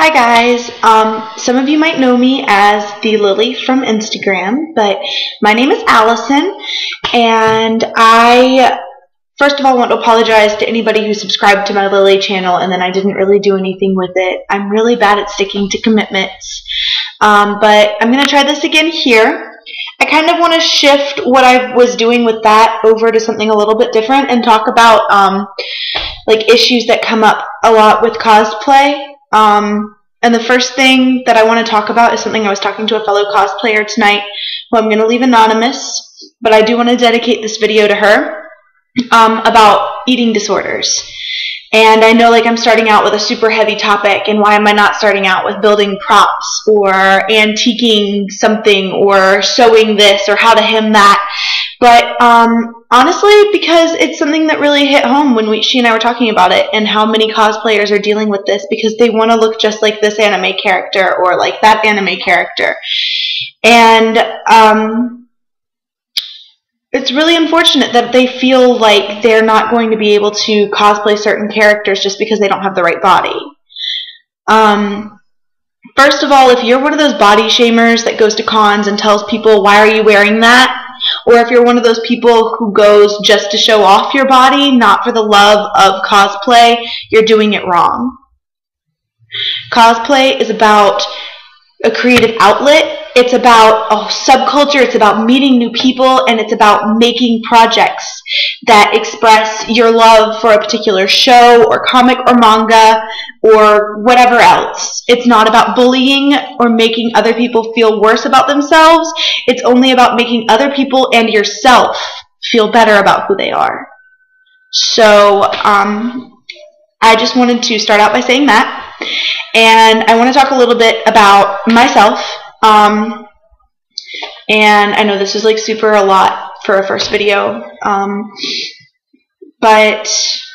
Hi guys, some of you might know me as the Lily from Instagram, but my name is Allison, and I first of all want to apologize to anybody who subscribed to my Lily channel and then I didn't really do anything with it. I'm really bad at sticking to commitments, but I'm going to try this again here. I kind of want to shift what I was doing with that over to something a little bit different and talk about like issues that come up a lot with cosplay. And the first thing that I want to talk about is something I was talking to a fellow cosplayer tonight, who I'm going to leave anonymous, but I do want to dedicate this video to her, about eating disorders. And I know, like, I'm starting out with a super heavy topic, and why am I not starting out with building props or antiquing something or sewing this or how to hem that? But honestly, because it's something that really hit home when she and I were talking about it, and how many cosplayers are dealing with this because they want to look just like this anime character or like that anime character. And it's really unfortunate that they feel like they're not going to be able to cosplay certain characters just because they don't have the right body. First of all, if you're one of those body shamers that goes to cons and tells people, why are you wearing that? Or if you're one of those people who goes just to show off your body, not for the love of cosplay, you're doing it wrong. Cosplay is about a creative outlet. It's about a subculture. It's about meeting new people, and it's about making projects that express your love for a particular show or comic or manga or whatever else. It's not about bullying or making other people feel worse about themselves. It's only about making other people and yourself feel better about who they are. So I just wanted to start out by saying that. And I want to talk a little bit about myself. And I know this is like super a lot for a first video, but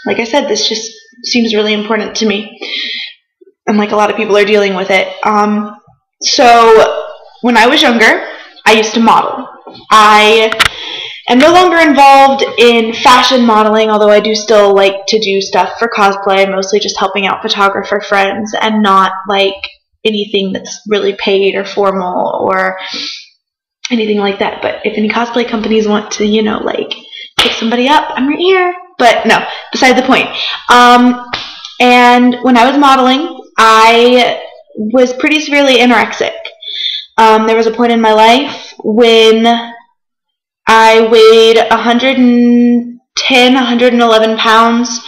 like I said, this just seems really important to me, and like a lot of people are dealing with it. So when I was younger, I used to model. I am no longer involved in fashion modeling, although I do still like to do stuff for cosplay, mostly just helping out photographer friends and not like anything that's really paid or formal or anything like that. But if any cosplay companies want to, you know, like pick somebody up, I'm right here. But no, beside the point. And when I was modeling, I was pretty severely anorexic. There was a point in my life when I weighed 110, 111 pounds.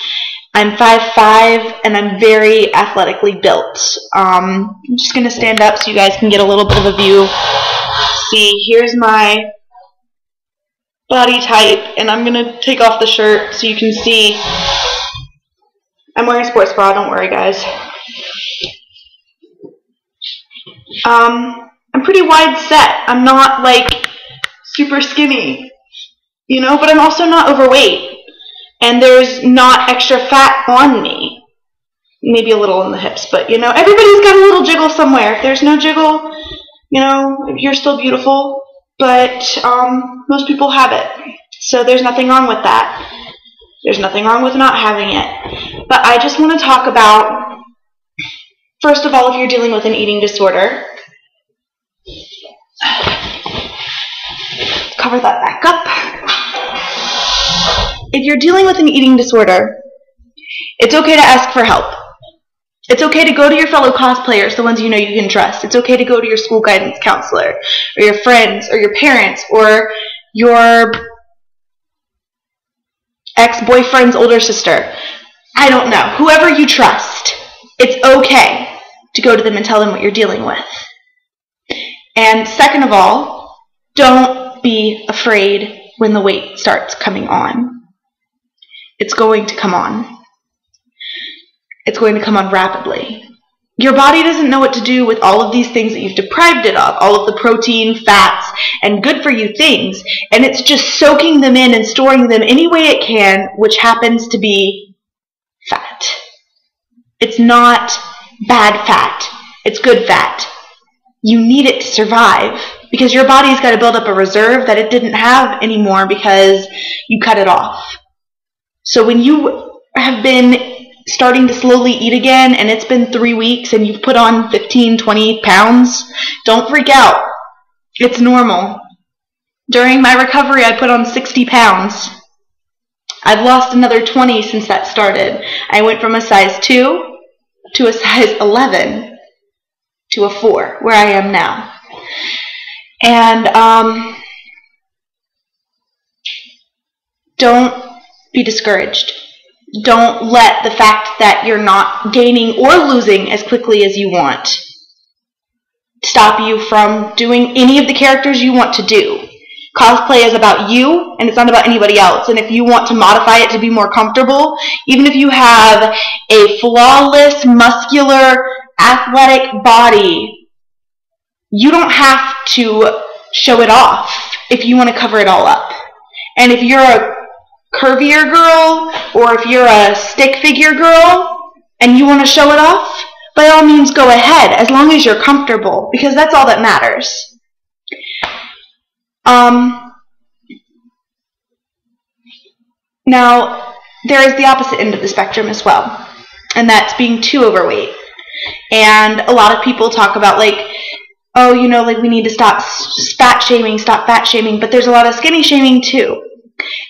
I'm 5'5", and I'm very athletically built. I'm just going to stand up so you guys can get a little bit of a view. See, here's my body type, and I'm going to take off the shirt so you can see. I'm wearing a sports bra, don't worry guys. I'm pretty wide set. I'm not like super skinny, you know, but I'm also not overweight. And there's not extra fat on me. Maybe a little in the hips, but you know, everybody's got a little jiggle somewhere. If there's no jiggle, you know, you're still beautiful, but most people have it. So there's nothing wrong with that. There's nothing wrong with not having it. But I just want to talk about, first of all, if you're dealing with an eating disorder, cover that back up. If you're dealing with an eating disorder, it's okay to ask for help. It's okay to go to your fellow cosplayers, the ones you know you can trust. It's okay to go to your school guidance counselor, or your friends, or your parents, or your ex-boyfriend's older sister. I don't know. Whoever you trust, it's okay to go to them and tell them what you're dealing with. And second of all, don't be afraid when the weight starts coming on. It's going to come on. It's going to come on rapidly. Your body doesn't know what to do with all of these things that you've deprived it of, all of the protein, fats, and good for you things, and it's just soaking them in and storing them any way it can, which happens to be fat. It's not bad fat. It's good fat. You need it to survive because your body's got to build up a reserve that it didn't have anymore because you cut it off. So when you have been starting to slowly eat again and it's been 3 weeks and you've put on 15, 20 pounds, don't freak out. It's normal. During my recovery, I put on 60 pounds. I've lost another 20 since that started. I went from a size 2 to a size 11 to a 4, where I am now. And don't be discouraged. Don't let the fact that you're not gaining or losing as quickly as you want stop you from doing any of the characters you want to do. Cosplay is about you, and it's not about anybody else. And if you want to modify it to be more comfortable, even if you have a flawless, muscular, athletic body, you don't have to show it off if you want to cover it all up. And if you're a curvier girl, or if you're a stick figure girl, and you want to show it off, by all means go ahead, as long as you're comfortable, because that's all that matters. Now, there is the opposite end of the spectrum as well, and that's being too overweight. And a lot of people talk about, like, oh, you know, like, we need to stop fat shaming, but there's a lot of skinny shaming too.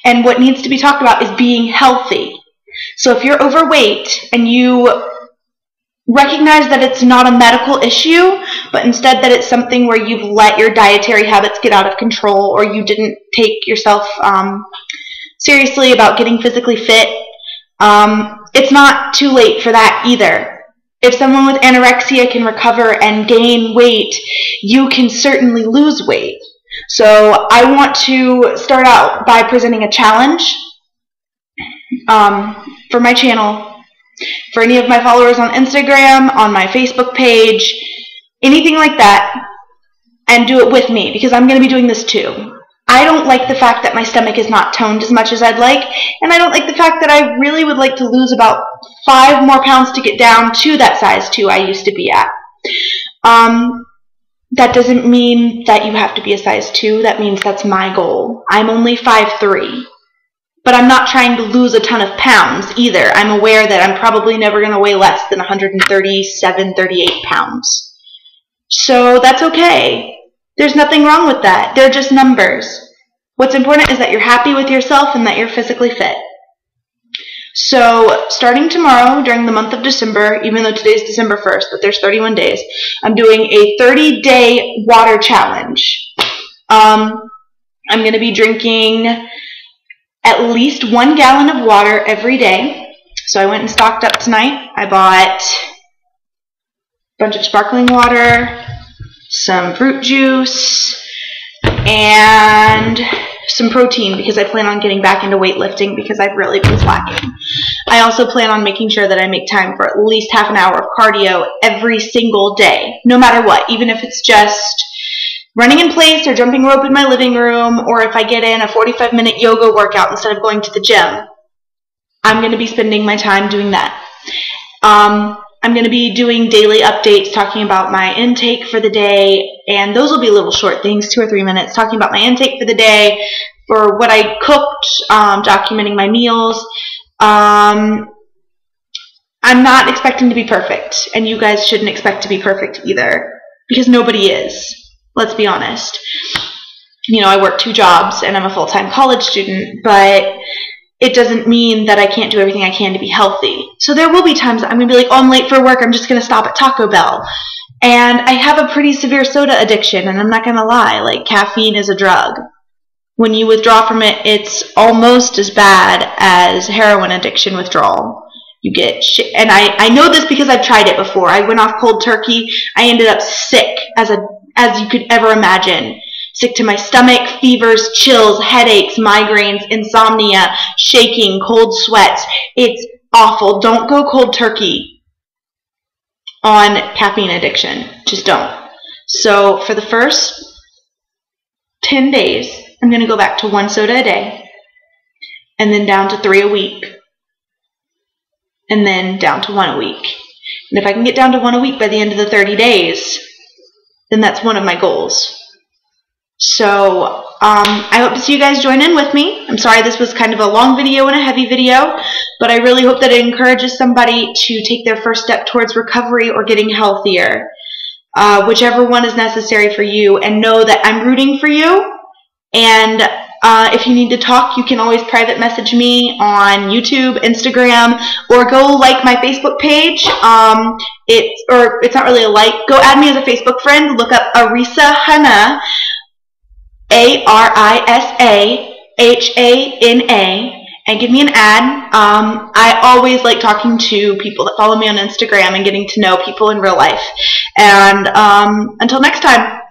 And what needs to be talked about is being healthy. So if you're overweight and you recognize that it's not a medical issue, but instead that it's something where you've let your dietary habits get out of control, or you didn't take yourself seriously about getting physically fit, it's not too late for that either. If someone with anorexia can recover and gain weight, you can certainly lose weight. So I want to start out by presenting a challenge for my channel, for any of my followers on Instagram, on my Facebook page, anything like that, and do it with me, because I'm going to be doing this too. I don't like the fact that my stomach is not toned as much as I'd like, and I don't like the fact that I really would like to lose about 5 more pounds to get down to that size 2 I used to be at. That doesn't mean that you have to be a size 2. That means that's my goal. I'm only 5'3", but I'm not trying to lose a ton of pounds either. I'm aware that I'm probably never going to weigh less than 137, 38 pounds. So that's okay. There's nothing wrong with that. They're just numbers. What's important is that you're happy with yourself and that you're physically fit. So starting tomorrow during the month of December, even though today's December 1st, but there's 31 days, I'm doing a 30-day water challenge. I'm going to be drinking at least 1 gallon of water every day. So I went and stocked up tonight. I bought a bunch of sparkling water, some fruit juice, and some protein, because I plan on getting back into weightlifting because I've really been slacking. I also plan on making sure that I make time for at least half an hour of cardio every single day, no matter what, even if it's just running in place or jumping rope in my living room, or if I get in a 45-minute yoga workout instead of going to the gym. I'm going to be spending my time doing that. I'm going to be doing daily updates talking about my intake for the day, and those will be little short things, 2 or 3 minutes, talking about my intake for the day, for what I cooked, documenting my meals. I'm not expecting to be perfect, and you guys shouldn't expect to be perfect either, because nobody is. Let's be honest. You know, I work 2 jobs, and I'm a full-time college student, but it doesn't mean that I can't do everything I can to be healthy. So there will be times that I'm going to be like, oh, I'm late for work, I'm just going to stop at Taco Bell. And I have a pretty severe soda addiction, and I'm not going to lie, like, caffeine is a drug. When you withdraw from it, it's almost as bad as heroin addiction withdrawal. You get shit, and I know this because I've tried it before. I went off cold turkey. I ended up sick as you could ever imagine. Sick to my stomach, fevers, chills, headaches, migraines, insomnia, shaking, cold sweats. It's awful. Don't go cold turkey on caffeine addiction. Just don't. So for the first 10 days, I'm going to go back to 1 soda a day, and then down to 3 a week, and then down to 1 a week. And if I can get down to 1 a week by the end of the 30 days, then that's one of my goals. So I hope to see you guys join in with me. I'm sorry this was kind of a long video and a heavy video, but I really hope that it encourages somebody to take their first step towards recovery or getting healthier, whichever one is necessary for you, and know that I'm rooting for you. And if you need to talk, you can always private message me on YouTube, Instagram, or go like my Facebook page. It's not really a like. Go add me as a Facebook friend. Look up Arisa Hana, ARISAHANA, and give me an ad. I always like talking to people that follow me on Instagram and getting to know people in real life. And until next time.